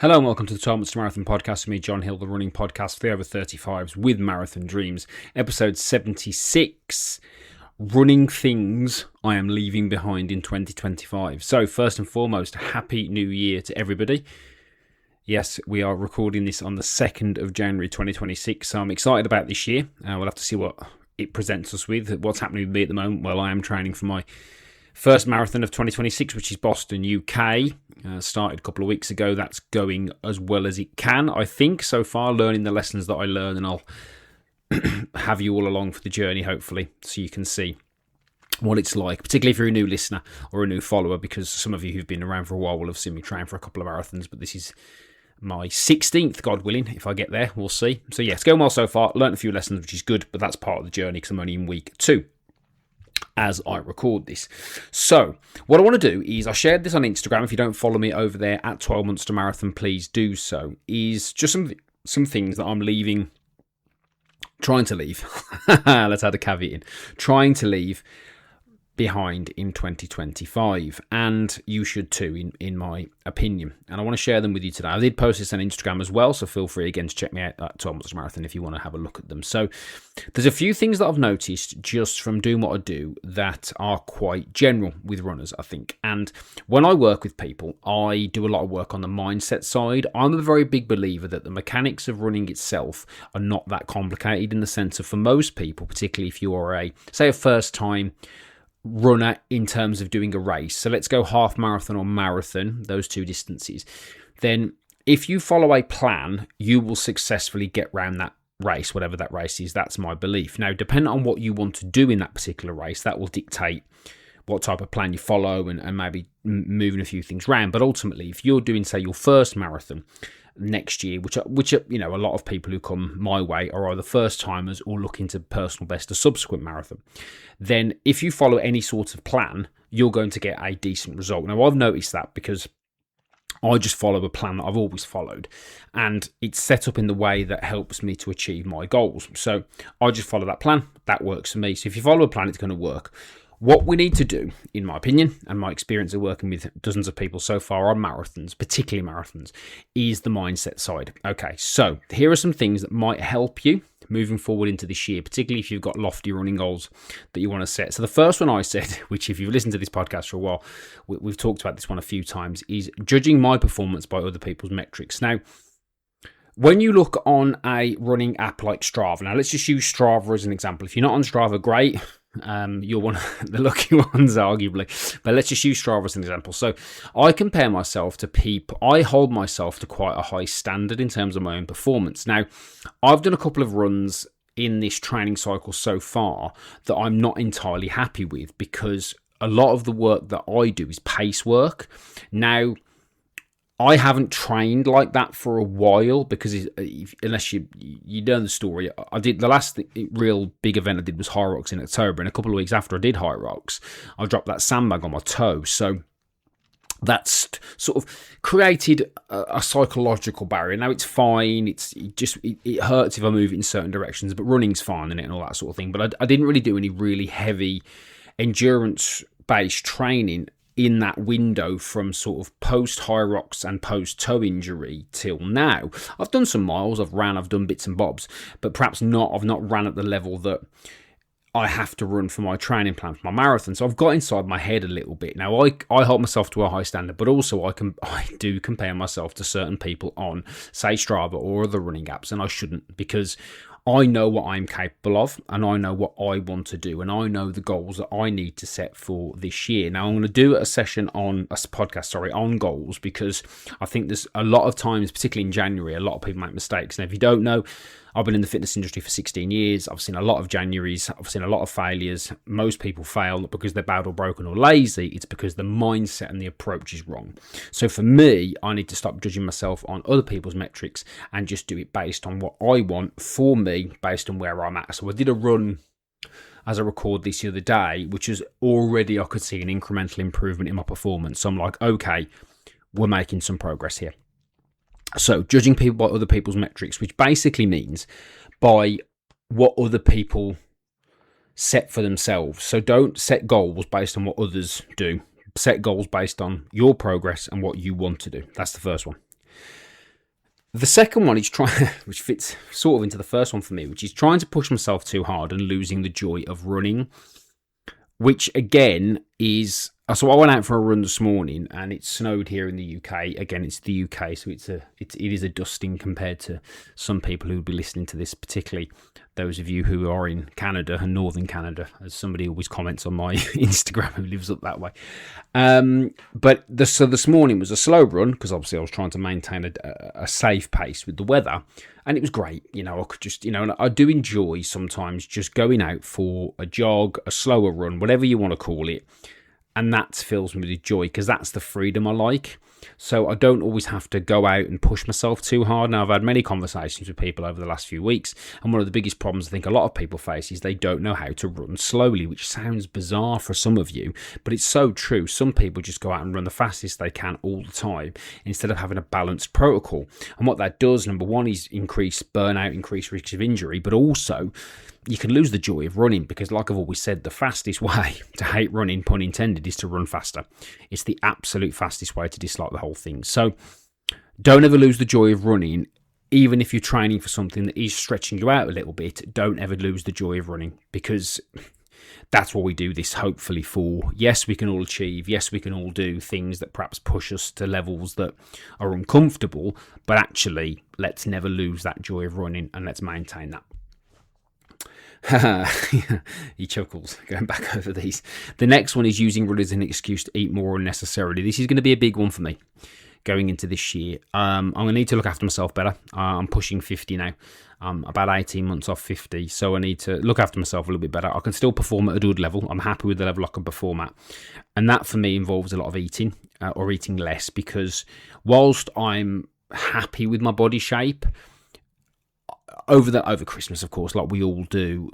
Hello and welcome to the 12 Months to Marathon podcast with me, John Hill, the running podcast for the over 35s with Marathon Dreams, episode 76, running things I am leaving behind in 2025. So first and foremost, Happy New Year to everybody. Yes, we are recording this on the 2nd of January 2026, so I'm excited about this year. We'll have to see what it presents us with. What's happening with me at the moment? Well, I am training for my first marathon of 2026, which is Boston, UK. Started a couple of weeks ago. That's going as well as it can, I think, so far, learning the lessons that I learn, and I'll have you all along for the journey, hopefully, so you can see what it's like, particularly if you're a new listener or a new follower, because some of you who've been around for a while will have seen me train for a couple of marathons, but this is my 16th, God willing. If I get there, we'll see. So yeah, it's going well so far. Learned a few lessons, which is good, but that's part of the journey because I'm only in week 2 as I record this. So what I want to do is, I shared this on Instagram. If you don't follow me over there at 12 Months to Marathon, please do so. Is just some things that I'm trying to leave. Let's add a caveat in. Trying to leave behind in 2025, and you should too, in my opinion, and I want to share them with you today. I did post this on Instagram as well, so feel free again to check me out at 12 Months to Marathon if you want to have a look at them. So there's a few things that I've noticed just from doing what I do that are quite general with runners, I think. And when I work with people, I do a lot of work on the mindset side. I'm a very big believer that the mechanics of running itself are not that complicated, in the sense of, for most people, particularly if you are a first time runner in terms of doing a race, so let's go half marathon or marathon, those two distances, then if you follow a plan, you will successfully get round that race, whatever that race is. That's my belief. Now, depending on what you want to do in that particular race, that will dictate what type of plan you follow and maybe moving a few things around. But ultimately, if you're doing, say, your first marathon next year, which you know, a lot of people who come my way are either first timers or looking to personal best a subsequent marathon, then if you follow any sort of plan, you're going to get a decent result. Now, I've noticed that because I just follow a plan that I've always followed, and it's set up in the way that helps me to achieve my goals. So I just follow that plan. That works for me. So if you follow a plan, it's going to work. What we need to do, in my opinion, and my experience of working with dozens of people so far on marathons, particularly marathons, is the mindset side. Okay, so here are some things that might help you moving forward into this year, particularly if you've got lofty running goals that you want to set. So the first one I said, which if you've listened to this podcast for a while, we've talked about this one a few times, is judging my performance by other people's metrics. Now, when you look on a running app like Strava, now let's just use Strava as an example. If you're not on Strava, great. You're one of the lucky ones, arguably. But let's just use Strava as an example. So I compare myself to people. I hold myself to quite a high standard in terms of my own performance. Now, I've done a couple of runs in this training cycle so far that I'm not entirely happy with, because a lot of the work that I do is pace work. Now, I haven't trained like that for a while, because unless you know the story, I did the last real big event I did was High Rocks in October, and a couple of weeks after I did High Rocks, I dropped that sandbag on my toe. So that's sort of created a psychological barrier. Now it's fine. It hurts if I move it in certain directions, but running's fine and all that sort of thing. But I didn't really do any really heavy endurance-based training in that window from sort of post High Rocks and post toe injury till now. I've done some miles, I've done bits and bobs, but perhaps I've not ran at the level that I have to run for my training plan for my marathon. So I've got inside my head a little bit. Now I hold myself to a high standard, but also I do compare myself to certain people on, say, Strava or other running apps, and I shouldn't, because I know what I'm capable of, and I know what I want to do, and I know the goals that I need to set for this year. Now, I'm going to do a podcast on goals, because I think there's a lot of times, particularly in January, a lot of people make mistakes. Now, if you don't know, I've been in the fitness industry for 16 years. I've seen a lot of Januaries. I've seen a lot of failures. Most people fail not because they're bad or broken or lazy. It's because the mindset and the approach is wrong. So for me, I need to stop judging myself on other people's metrics and just do it based on what I want for me, based on where I'm at. So I did a run as I record this the other day, which is already, I could see an incremental improvement in my performance. So I'm like, okay, we're making some progress here. So judging people by other people's metrics, which basically means by what other people set for themselves. So don't set goals based on what others do. Set goals based on your progress and what you want to do. That's the first one. The second one is trying, which fits sort of into the first one for me, which is trying to push myself too hard and losing the joy of running, which again is. So I went out for a run this morning, and it snowed here in the UK. Again, it's the UK, so it is a dusting compared to some people who would be listening to this, particularly those of you who are in Canada and northern Canada, as somebody always comments on my Instagram who lives up that way. So this morning was a slow run because obviously I was trying to maintain a safe pace with the weather, and it was great. I could just, and I do enjoy sometimes just going out for a jog, a slower run, whatever you want to call it. And that fills me with joy because that's the freedom I like. So I don't always have to go out and push myself too hard. Now, I've had many conversations with people over the last few weeks, and one of the biggest problems I think a lot of people face is they don't know how to run slowly, which sounds bizarre for some of you, but it's so true. Some people just go out and run the fastest they can all the time instead of having a balanced protocol. And what that does, number one, is increase burnout, increase risk of injury, but also you can lose the joy of running because, like I've always said, the fastest way to hate running, pun intended, is to run faster. It's the absolute fastest way to dislike the whole thing. So don't ever lose the joy of running. Even if you're training for something that is stretching you out a little bit, don't ever lose the joy of running, because that's what we do this hopefully for. Yes, we can all achieve. Yes, we can all do things that perhaps push us to levels that are uncomfortable, but actually, let's never lose that joy of running, and let's maintain that. He chuckles going back over these. The next one is using running as an excuse to eat more unnecessarily. This is going to be a big one for me going into this year. I'm going to need to look after myself better. I'm pushing 50 now. I'm about 18 months off 50, so I need to look after myself a little bit better. I can still perform at a good level. I'm happy with the level I can perform at, and that for me involves a lot of eating or eating less, because whilst I'm happy with my body shape, over Christmas, of course, like we all do,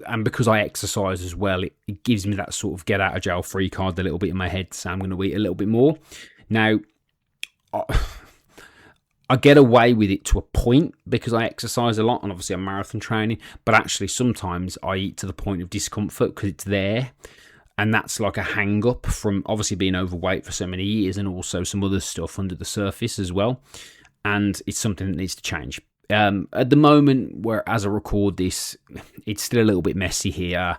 and because I exercise as well, it gives me that sort of get out of jail free card a little bit in my head, so I'm going to eat a little bit more. Now, I get away with it to a point because I exercise a lot, and obviously I'm marathon training, but actually sometimes I eat to the point of discomfort because it's there, and that's like a hang up from obviously being overweight for so many years and also some other stuff under the surface as well, and it's something that needs to change. At the moment, where as I record this, it's still a little bit messy here.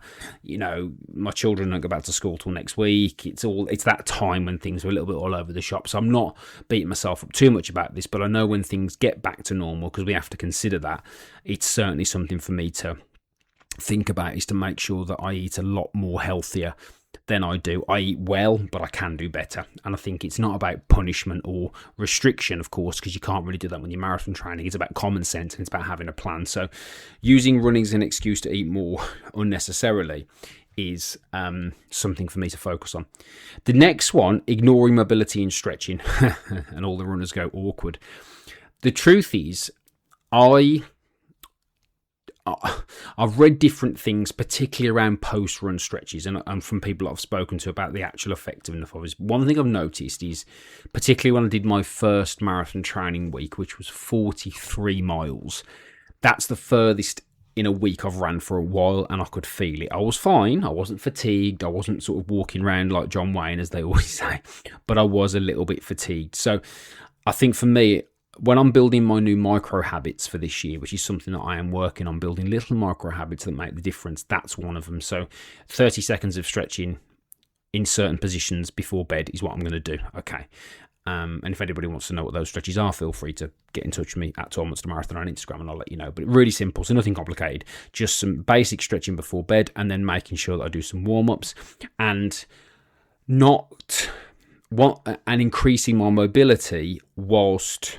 My children don't go back to school till next week. It's that time when things are a little bit all over the shop. So I'm not beating myself up too much about this, but I know when things get back to normal, because we have to consider that, it's certainly something for me to think about, is to make sure that I eat a lot more healthier than I do. I eat well, but I can do better. And I think it's not about punishment or restriction, of course, because you can't really do that when you're marathon training. It's about common sense, and it's about having a plan. So using running as an excuse to eat more unnecessarily is something for me to focus on. The next one, ignoring mobility and stretching. And all the runners go awkward. The truth is, I've read different things, particularly around post-run stretches, and from people I've spoken to about the actual effectiveness of it. One thing I've noticed is, particularly when I did my first marathon training week, which was 43 miles, that's the furthest in a week I've ran for a while, and I could feel it. I was fine. I wasn't fatigued. I wasn't sort of walking around like John Wayne, as they always say, but I was a little bit fatigued. So I think for me, when I'm building my new micro habits for this year, which is something that I am working on, building little micro habits that make the difference, that's one of them. So 30 seconds of stretching in certain positions before bed is what I'm going to do. Okay. And if anybody wants to know what those stretches are, feel free to get in touch with me at 12 Months to Marathon on Instagram, and I'll let you know. But really simple, so nothing complicated. Just some basic stretching before bed, and then making sure that I do some warm-ups and increasing my mobility whilst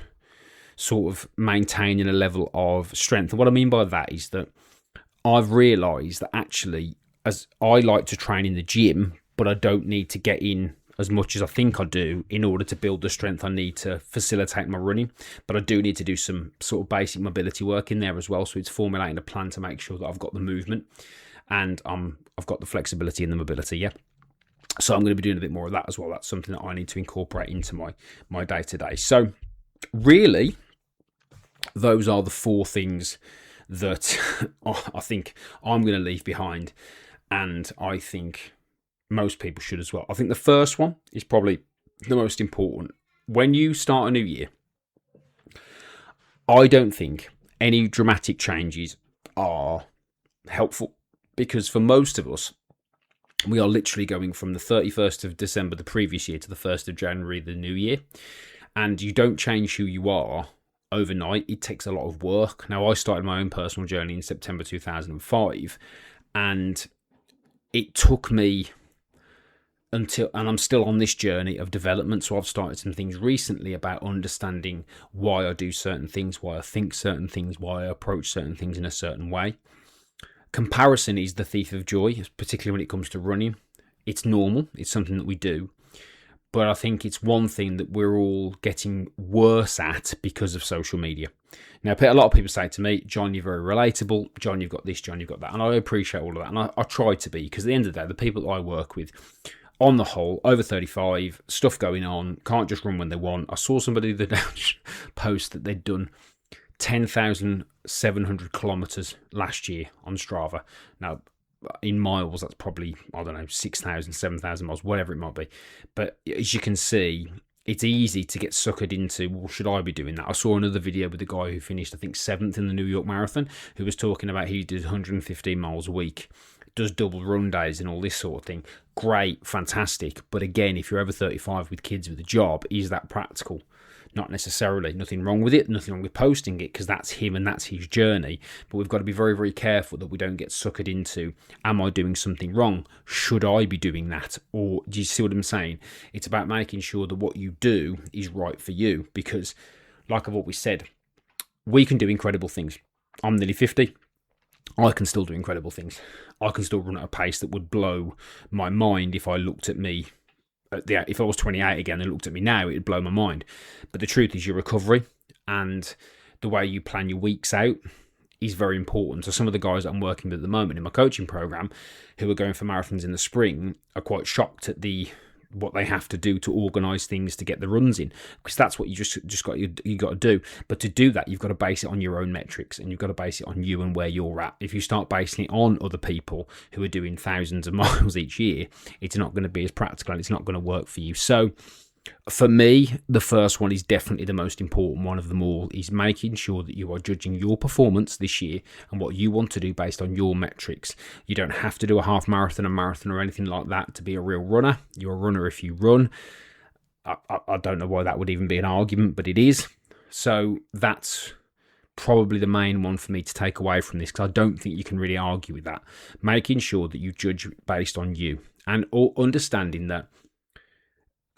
sort of maintaining a level of strength. And what I mean by that is that I've realised that actually, as I like to train in the gym, but I don't need to get in as much as I think I do in order to build the strength I need to facilitate my running. But I do need to do some sort of basic mobility work in there as well. So it's formulating a plan to make sure that I've got the movement and I've got the flexibility and the mobility, yeah. So I'm going to be doing a bit more of that as well. That's something that I need to incorporate into my day-to-day. So really, those are the four things that I think I'm going to leave behind, and I think most people should as well. I think the first one is probably the most important. When you start a new year, I don't think any dramatic changes are helpful, because for most of us, we are literally going from the 31st of December the previous year to the 1st of January the new year, and you don't change who you are overnight. It takes a lot of work. Now, I started my own personal journey in September 2005, and it took me and I'm still on this journey of development. So I've started some things recently about understanding why I do certain things, why I think certain things, why I approach certain things in a certain way. Comparison is the thief of joy, particularly when it comes to running. It's normal. It's something that we do. But I think it's one thing that we're all getting worse at because of social media. Now, a lot of people say to me, John, you're very relatable. John, you've got this. John, you've got that. And I appreciate all of that. And I try to be, because at the end of the day, the people that I work with, on the whole, over 35, stuff going on, can't just run when they want. I saw somebody that post that they'd done 10,700 kilometres last year on Strava. Now, in miles, that's probably, 6,000, 7,000 miles, whatever it might be. But as you can see, it's easy to get suckered into, well, should I be doing that? I saw another video with a guy who finished, I think, 7th in the New York Marathon, who was talking about he did 115 miles a week, does double run days and all this sort of thing. Great, fantastic. But again, if you're over 35 with kids with a job, is that practical? Not necessarily. Nothing wrong with it. Nothing wrong with posting it, because that's him and that's his journey. But we've got to be very, very careful that we don't get suckered into, am I doing something wrong? Should I be doing that? Or do you see what I'm saying? It's about making sure that what you do is right for you, because like I've always said, we can do incredible things. I'm nearly 50. I can still do incredible things. I can still run at a pace that would blow my mind if I looked at me. If I was 28 again and looked at me now, it'd blow my mind. But the truth is, your recovery and the way you plan your weeks out is very important. So some of the guys that I'm working with at the moment in my coaching program, who are going for marathons in the spring, are quite shocked at what they have to do to organise things to get the runs in, because that's what you just got to do. But to do that, you've got to base it on your own metrics, and you've got to base it on you and where you're at. If you start basing it on other people who are doing thousands of miles each year, it's not going to be as practical and it's not going to work for you. So for me, the first one is definitely the most important one of them all, is making sure that you are judging your performance this year and what you want to do based on your metrics. You don't have to do a half marathon, a marathon, or anything like that to be a real runner. You're a runner if you run. I don't know why that would even be an argument, but it is. So that's probably the main one for me to take away from this, because I don't think you can really argue with that. Making sure that you judge based on you, and understanding that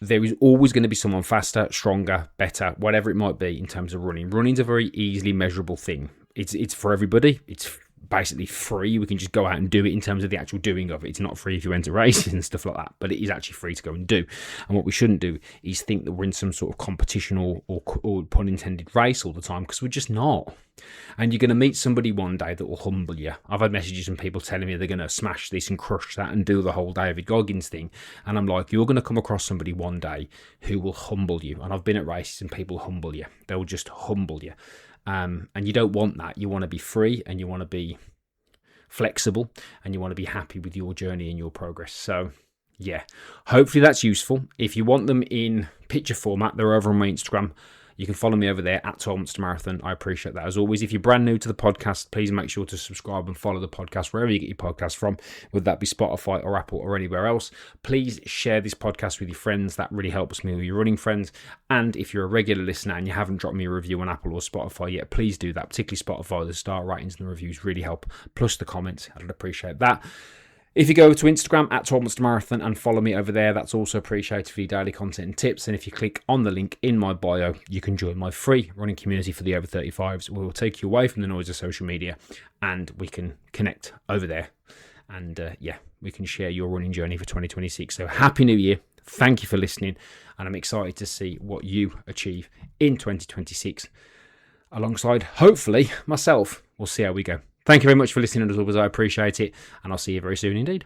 there is always going to be someone faster, stronger, better, whatever it might be in terms of running. Running's a very easily measurable thing. It's for everybody. It's basically free. We can just go out and do it in terms of the actual doing of it. It's not free if you enter races and stuff like that, but it is actually free to go and do. And what we shouldn't do is think that we're in some sort of competition or pun intended race all the time, because we're just not. And you're going to meet somebody one day that will humble you. I've had messages from people telling me they're going to smash this and crush that and do the whole David Goggins thing. And I'm like, you're going to come across somebody one day who will humble you. And I've been at races and people humble you. They'll just humble you. And you don't want that. You want to be free, and you want to be flexible, and you want to be happy with your journey and your progress. So yeah, hopefully that's useful. If you want them in picture format, they're over on my Instagram. You can follow me over there at 12 Months to Marathon. I appreciate that as always. If you're brand new to the podcast, please make sure to subscribe and follow the podcast wherever you get your podcast from, whether that be Spotify or Apple or anywhere else. Please share this podcast with your friends. That really helps me with your running friends. And if you're a regular listener and you haven't dropped me a review on Apple or Spotify yet, please do that, particularly Spotify. The star ratings and the reviews really help, plus the comments. I'd appreciate that. If you go to Instagram at 12 Months to Marathon and follow me over there, that's also appreciated for your daily content and tips. And if you click on the link in my bio, you can join my free running community for the over 35s. We will take you away from the noise of social media, and we can connect over there. And we can share your running journey for 2026. So happy New Year. Thank you for listening. And I'm excited to see what you achieve in 2026 alongside, hopefully, myself. We'll see how we go. Thank you very much for listening, as always. I appreciate it, and I'll see you very soon indeed.